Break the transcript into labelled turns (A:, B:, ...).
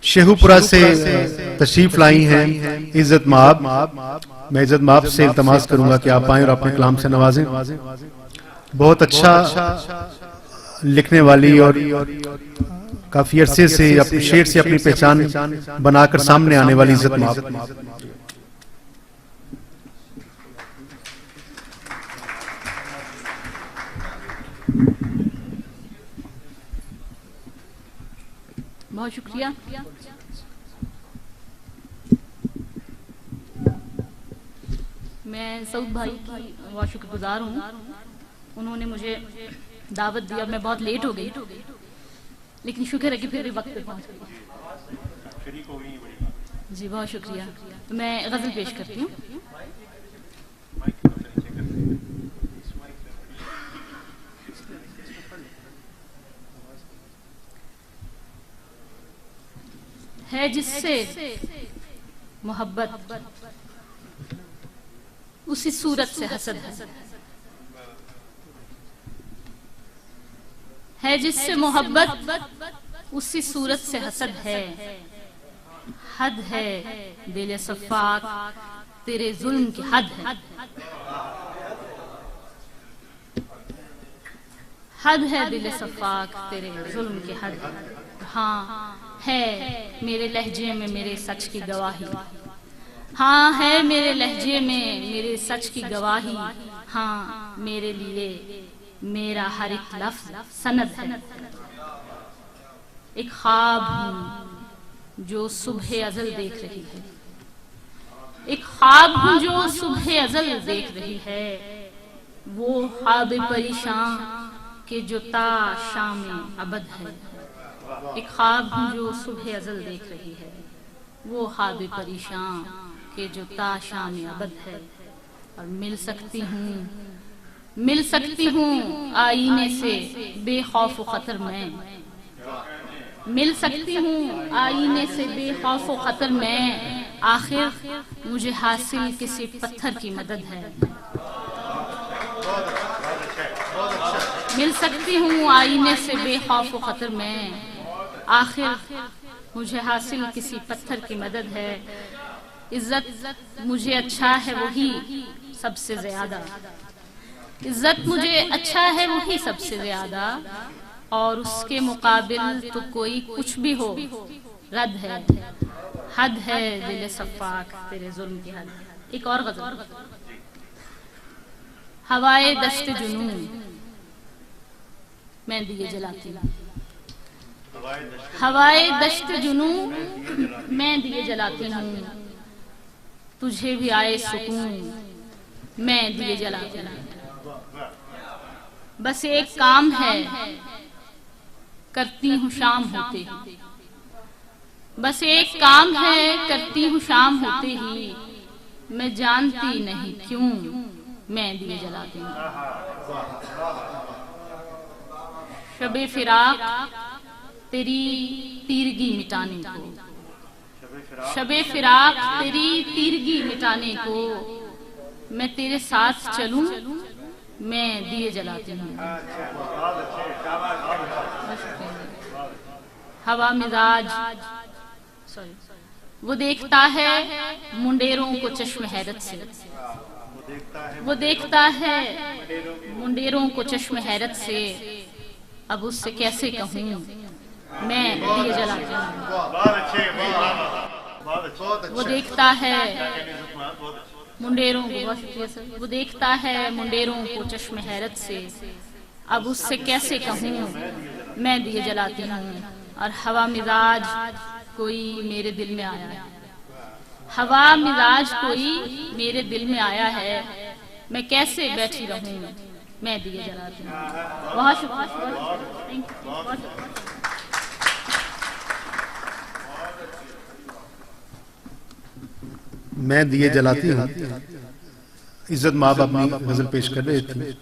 A: शेखुपुरा से तशरीफ लाई हैं इज्जत माब। मैं इज्जत माब से इल्तमास करूंगा कि आप आएं और अपने कलाम से नवाजें। बहुत अच्छा लिखने वाली और काफी अरसे से अपने शेर से अपनी पहचान बनाकर सामने आने वाली इज्जत माब।
B: बहुत शुक्रिया। मैं सऊद भाई की बहुत शुक्रगुजार हूँ, उन्होंने मुझे दावत दिया। मैं बहुत लेट हो गई, लेकिन शुक्र है कि फिर भी वक्त पे पहुँच गई। जी बहुत शुक्रिया। तो मैं गजल पेश करती हूँ। है जिससे मोहब्बत उसी सूरत से हसद है जिससे मोहब्बत उसी सूरत से हसद है। हद है दिल सफ़ाक तेरे जुल्म की हद है। हद है दिल सफ़ाक तेरे जुल्म की हद। हाँ है मेरे लहजे में मेरे सच की गवाही। हाँ है मेरे लहजे में मेरे सच की गवाही। हाँ मेरे लिए मेरा हर एक लफ्ज सनद है। एक ख्वाब हूँ जो सुबह अज़ल देख रही है। एक ख्वाब हूँ जो सुबह अज़ल देख रही है। वो ख्वाब परेशान के जो ता शाम अबद है। एक ख्वाब हूँ जो सुबह अज़ल देख रही है। वो ख्वाब परेशान के जो ता शाम अबद है। और मिल सकती हूँ आईने से बेखौफ खतर में। मिल सकती हूँ आईने से बेखौफ खतर में। आखिर मुझे हासिल किसी पत्थर की मदद है। मिल सकती हूँ आईने से बेखौफ खतर में। आखिर मुझे हासिल किसी पत्थर की मदद है। इज्जत मुझे अच्छा है वही सबसे ज्यादा। इज्जत मुझे अच्छा है वही सबसे ज्यादा। और उसके मुकाबिल तो कोई कुछ भी हो रद्द है। हद है दिल सफ़ाक तेरे जुल्म की हद। एक और गज़ल। हवाए दश्त जुनून मैं दिए जलाती हूँ। हवाए दश्त जुनून मैं दिए जलाती हूँ। तुझे भी आए सुकून मैं दिए जलाती हूँ। बस एक काम है करती हूँ शाम होते ही। बस एक काम है करती हूँ शाम होते ही। मैं जानती नहीं क्यों मैं दिए जलाती हूँ। शबे फिराक तेरी तीरगी मिटाने को। शबे फिराक तेरी तीरगी मिटाने को। मैं तेरे साथ चलूं मैं दिए जलाती हूँ। हवा मिजाज वो देखता है मुंडेरों को चश्म हैरत से। वो देखता है मुंडेरों को चश्म हैरत से। अब उससे कैसे कहूँ मैं दिए जलाती हूँ। वो देखता है मुंडेरों को। वो देखता है मुंडेरों को चश्म हैरत से। अब उससे कैसे कहूँ मैं दिए जलाती हूँ। और हवा मिजाज कोई मेरे दिल में आया है। हवा मिजाज कोई मेरे दिल में आया है। मैं कैसे बैठी रहूँ मैं दिए जलाती हूँ। बहुत शुक्रिया।
A: मैं दिए जलाती हूँ। इज्जत माब अपनी गजल पेश कर रहे थे।